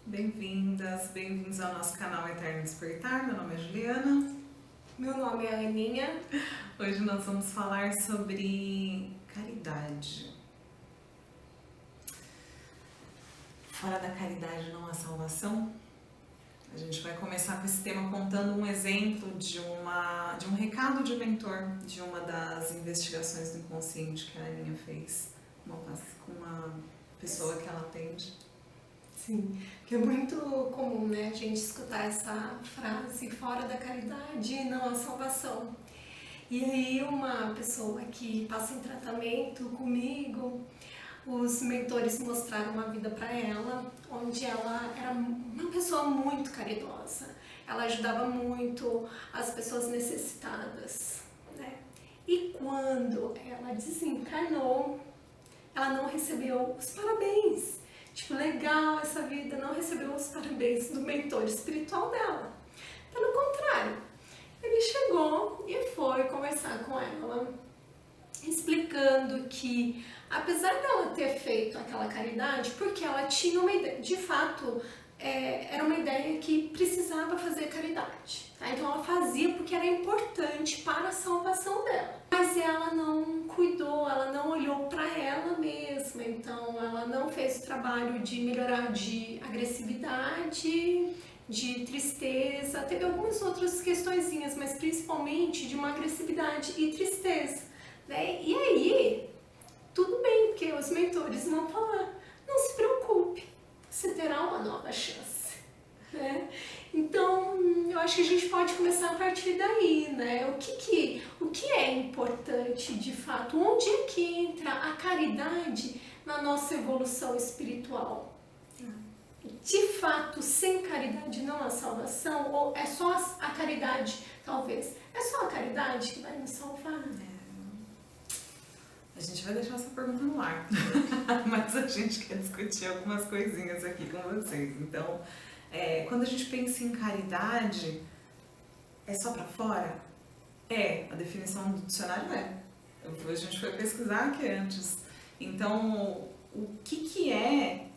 Bem-vindas, bem-vindos ao nosso canal Eterno Despertar. Meu nome é Juliana. Meu nome é Aninha. Hoje nós vamos falar sobre caridade. Fora da caridade não há salvação? A gente vai começar com esse tema contando um exemplo de um recado de mentor de uma das investigações do inconsciente que a Aninha fez com uma pessoa que ela atende. Sim, porque é muito comum, né, a gente escutar essa frase, fora da caridade não há salvação. E aí uma pessoa que passa em tratamento comigo, os mentores mostraram uma vida para ela, onde ela era uma pessoa muito caridosa. Ela ajudava muito as pessoas necessitadas, né? E quando ela desencarnou, ela não recebeu os parabéns. Tipo, legal essa vida, não recebeu os parabéns do mentor espiritual dela. Pelo contrário, ele chegou e foi conversar com ela, explicando que, apesar dela ter feito aquela caridade, porque ela tinha uma ideia, de fato, era uma ideia que precisava fazer caridade. Tá? Então ela fazia porque era importante para a salvação dela. Mas ela não cuidou, ela não olhou para ela mesma, então ela não fez o trabalho de melhorar de agressividade, de tristeza, teve algumas outras questõezinhas, mas principalmente de uma agressividade e tristeza. Né? E aí, tudo bem, porque os mentores vão falar, não se preocupe, você terá uma nova chance. Né? Então, eu acho que a gente pode começar a partir daí, né? O que é importante de fato? Onde é que entra a caridade na nossa evolução espiritual? De fato, sem caridade não há salvação? Ou é só a caridade, talvez? É só a caridade que vai nos salvar? A gente vai deixar essa pergunta no ar, mas a gente quer discutir algumas coisinhas aqui com vocês. Então, quando a gente pensa em caridade, é só pra fora? A definição do dicionário é. A gente foi pesquisar aqui antes. Então, o que é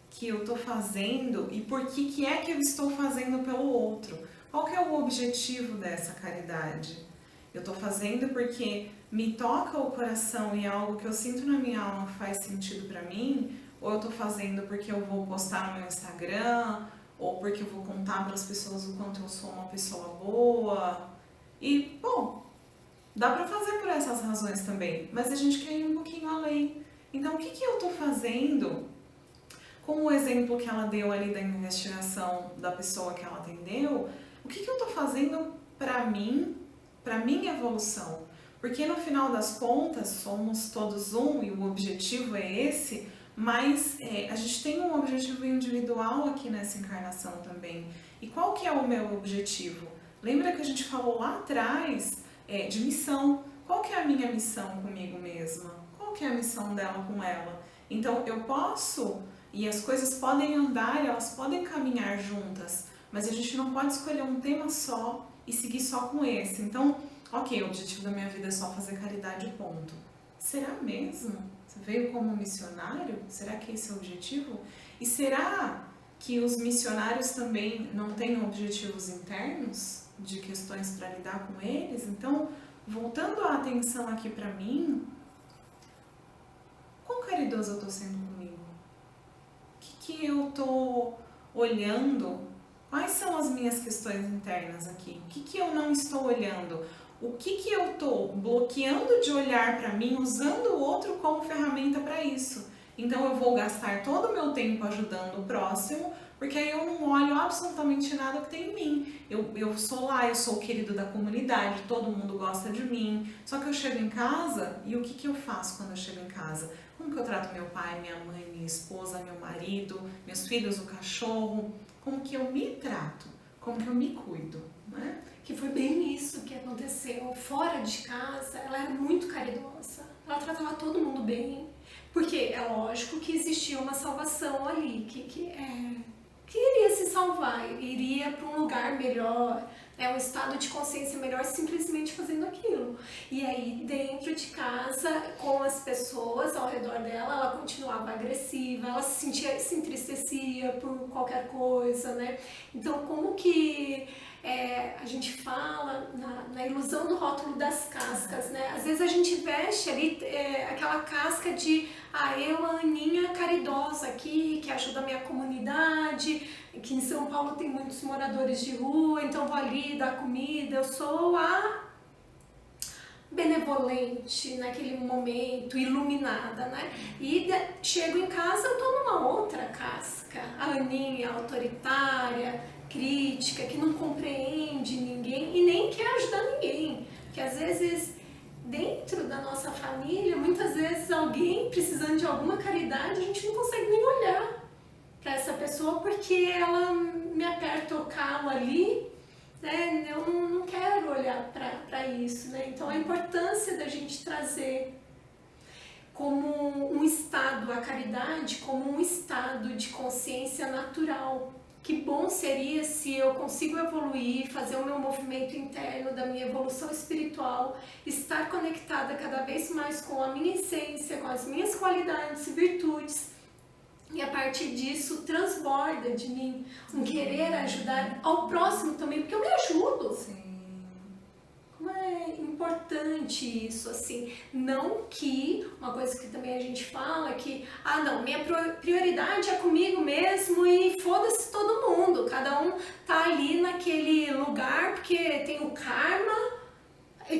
que eu tô fazendo e por que é que eu estou fazendo pelo outro? Qual que é o objetivo dessa caridade? Eu tô fazendo porque me toca o coração e é algo que eu sinto na minha alma que faz sentido pra mim? Ou eu tô fazendo porque eu vou postar no meu Instagram? Ou porque eu vou contar para as pessoas o quanto eu sou uma pessoa boa? E, bom, dá pra fazer por essas razões também, mas a gente quer ir um pouquinho além. Então, o que eu tô fazendo? Com o exemplo que ela deu ali da investigação da pessoa que ela atendeu, o que eu tô fazendo pra mim, pra minha evolução? Porque no final das contas, somos todos um e o objetivo é esse, mas a gente tem um objetivo individual aqui nessa encarnação também. E qual que é o meu objetivo? Lembra que a gente falou lá atrás de missão? Qual que é a minha missão comigo mesma? Qual que é a missão dela com ela? Então eu posso, e as coisas podem andar, elas podem caminhar juntas, mas a gente não pode escolher um tema só e seguir só com esse. Então, ok, o objetivo da minha vida é só fazer caridade, ponto. Será mesmo? Você veio como missionário? Será que esse é o objetivo? E será que os missionários também não têm objetivos internos de questões para lidar com eles? Então, voltando a atenção aqui para mim, quão caridoso eu estou sendo comigo? O que eu estou olhando? Quais são as minhas questões internas aqui? O que eu não estou olhando? O que eu estou bloqueando de olhar para mim, usando o outro como ferramenta para isso? Então eu vou gastar todo o meu tempo ajudando o próximo, porque aí eu não olho absolutamente nada que tem em mim. Eu sou lá, eu sou o querido da comunidade, todo mundo gosta de mim. Só que eu chego em casa e o que eu faço quando eu chego em casa? Como que eu trato meu pai, minha mãe, minha esposa, meu marido, meus filhos, o cachorro? Como que eu me trato? Como que eu me cuido? Né? Que foi bem isso que aconteceu. Fora de casa, ela era muito caridosa. Ela tratava todo mundo bem. Porque é lógico que existia uma salvação ali, que iria se salvar, iria para um lugar melhor, É um estado de consciência melhor simplesmente fazendo aquilo. E aí, dentro de casa, com as pessoas ao redor dela, ela continuava agressiva, ela se entristecia por qualquer coisa, né? Então, como que a gente fala na ilusão do rótulo das cascas, né? Às vezes a gente veste ali aquela casca de eu, a Aninha caridosa aqui, que ajuda a minha comunidade, que em São Paulo tem muitos moradores de rua, então vou ali dar comida, eu sou a benevolente naquele momento, iluminada, né? E chego em casa, eu tô numa outra casca, a Aninha autoritária, crítica, que não compreende ninguém e nem quer ajudar ninguém, porque às vezes dentro da nossa família, muitas vezes alguém precisando de alguma caridade, a gente não consegue nem olhar para essa pessoa porque ela me aperta o calo ali, né? Eu não quero olhar para isso, né? Então a importância da gente trazer como um estado, a caridade como um estado de consciência natural. Que bom seria se eu consigo evoluir, fazer o meu movimento interno da minha evolução espiritual, estar conectada cada vez mais com a minha essência, com as minhas qualidades e virtudes. E a partir disso transborda de mim um querer ajudar ao próximo também, porque eu me ajudo. Sim. Como é importante isso, assim, não que, uma coisa que também a gente fala que, não, minha prioridade é comigo mesmo e foda-se todo mundo, cada um tá ali naquele lugar porque tem o karma,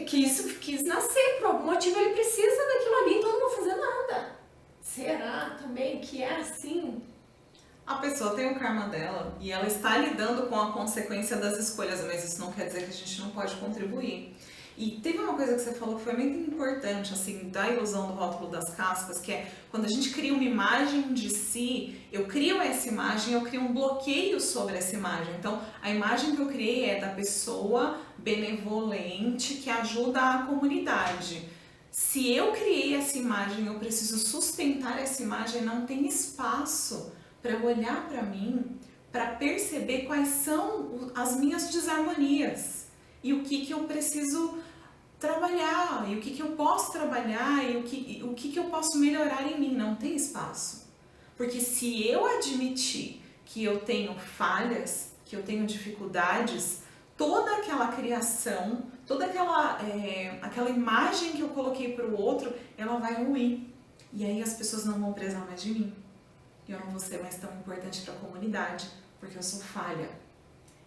quis nascer, por algum motivo ele precisa daquilo ali, então eu não vou fazer nada. Será também que é assim? A pessoa tem o karma dela e ela está lidando com a consequência das escolhas, mas isso não quer dizer que a gente não pode contribuir. E teve uma coisa que você falou que foi muito importante, assim, da ilusão do rótulo das cascas, que é quando a gente cria uma imagem de si, eu crio essa imagem, eu crio um bloqueio sobre essa imagem. Então, a imagem que eu criei é da pessoa benevolente que ajuda a comunidade. Se eu criei essa imagem, eu preciso sustentar essa imagem, não tem espaço para eu olhar para mim, para perceber quais são as minhas desarmonias e o que eu preciso trabalhar, e o que eu posso trabalhar, e o que eu posso melhorar em mim. Não tem espaço. Porque se eu admitir que eu tenho falhas, que eu tenho dificuldades, toda aquela criação, toda aquela imagem que eu coloquei para o outro, ela vai ruir. E aí as pessoas não vão prezar mais de mim. Eu não vou ser mais tão importante para a comunidade, porque eu sou falha.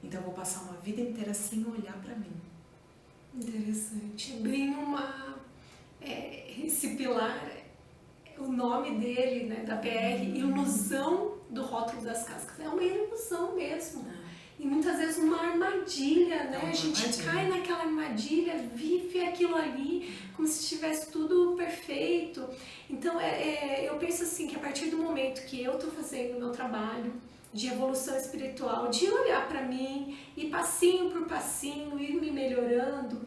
Então eu vou passar uma vida inteira sem olhar para mim. Interessante. Bem esse pilar, o nome dele, né, da PR, ilusão do rótulo das cascas. É uma ilusão mesmo. E muitas vezes uma armadilha, né? A gente cai naquela armadilha, vive aquilo ali como se estivesse tudo perfeito. Então, eu penso assim, que a partir do momento que eu estou fazendo o meu trabalho de evolução espiritual, de olhar para mim e passinho por passinho ir me melhorando,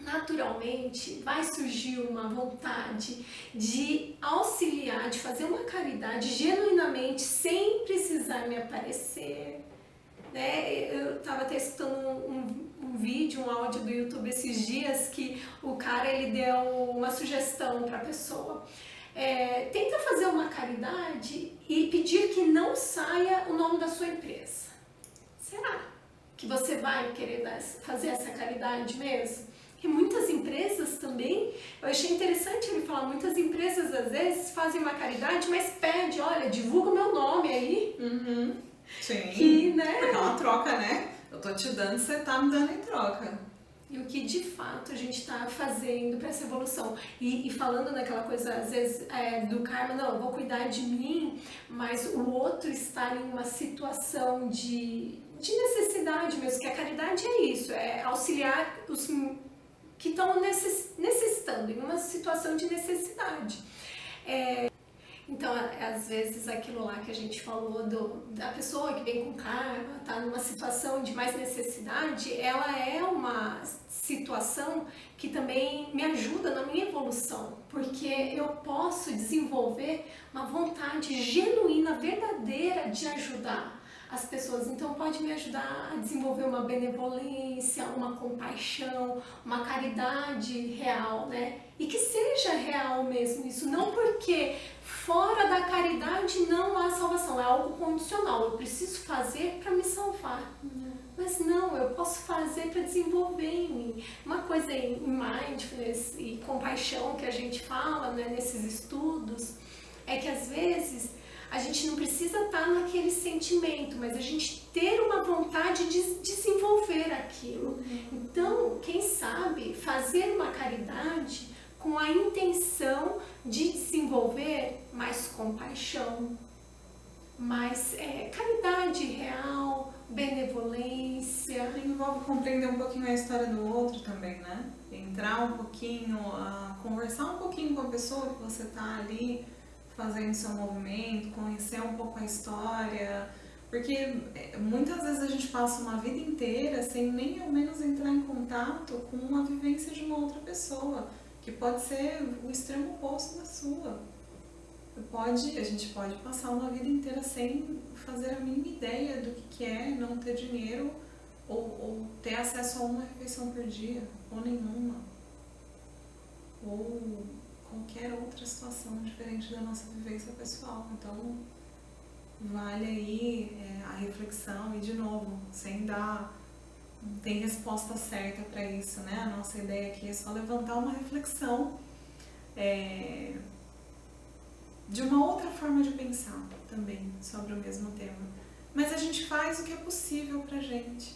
naturalmente vai surgir uma vontade de auxiliar, de fazer uma caridade genuinamente, sem precisar me aparecer. Né? Eu estava até escutando um vídeo, um áudio do YouTube esses dias que o cara ele deu uma sugestão para a pessoa. Tenta fazer uma caridade e pedir que não saia o nome da sua empresa. Será que você vai querer fazer essa caridade mesmo? E muitas empresas também, eu achei interessante ele falar, muitas empresas às vezes fazem uma caridade, mas pede, olha, divulga o meu nome aí. Uhum. Sim, que, né? Porque é uma troca, né? Eu tô te dando, você tá me dando em troca. E o que de fato a gente está fazendo para essa evolução. E falando naquela coisa, às vezes, do karma, não, eu vou cuidar de mim, mas o outro está em uma situação de necessidade mesmo, que a caridade é isso, é auxiliar os que estão necessitando, em uma situação de necessidade. Então, às vezes, aquilo lá que a gente falou da pessoa que vem com karma, está numa situação de mais necessidade, ela é uma situação que também me ajuda na minha evolução, porque eu posso desenvolver uma vontade genuína, verdadeira de ajudar as pessoas. Então pode me ajudar a desenvolver uma benevolência, uma compaixão, uma caridade real, né? E que seja real mesmo isso, não porque fora da caridade não há salvação, é algo condicional, eu preciso fazer para me salvar. Mas não, eu posso fazer para desenvolver em mim. Uma coisa em mindfulness e compaixão que a gente fala, né, nesses estudos, é que às vezes a gente não precisa estar naquele sentimento, mas a gente ter uma vontade de desenvolver aquilo. Então, quem sabe fazer uma caridade com a intenção de desenvolver mais compaixão, mais caridade real, benevolência. Envolve compreender um pouquinho a história do outro também, né? Entrar um pouquinho, conversar um pouquinho com a pessoa que você tá ali fazendo seu movimento, conhecer um pouco a história, porque muitas vezes a gente passa uma vida inteira sem nem ao menos entrar em contato com uma vivência de uma outra pessoa, que pode ser o extremo oposto da sua. A gente pode passar uma vida inteira sem fazer a mínima ideia do que é não ter dinheiro ou ter acesso a uma refeição por dia, ou nenhuma, ou qualquer outra situação diferente da nossa vivência pessoal. Então, vale aí a reflexão e, de novo, não tem resposta certa para isso, né? A nossa ideia aqui é só levantar uma reflexão de uma outra forma de pensar também sobre o mesmo tema. Mas a gente faz o que é possível pra gente,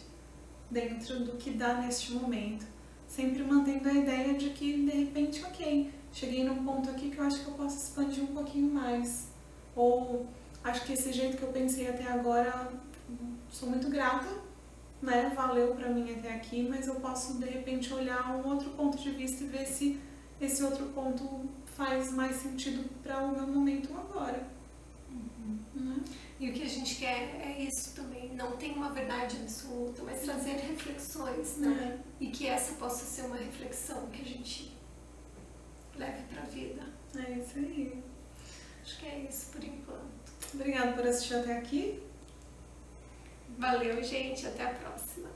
dentro do que dá neste momento, sempre mantendo a ideia de que, de repente, ok, cheguei num ponto aqui que eu acho que eu posso expandir um pouquinho mais. Ou acho que esse jeito que eu pensei até agora, sou muito grata, né? Valeu pra mim até aqui, mas eu posso, de repente, olhar um outro ponto de vista e ver se esse outro ponto faz mais sentido para o meu momento agora. E o que a gente quer é isso também, não tem uma verdade absoluta, mas trazer reflexões, né? E que essa possa ser uma reflexão que a gente leve para a vida. É isso aí. Acho que é isso por enquanto. Obrigada por assistir até aqui. Valeu, gente. Até a próxima.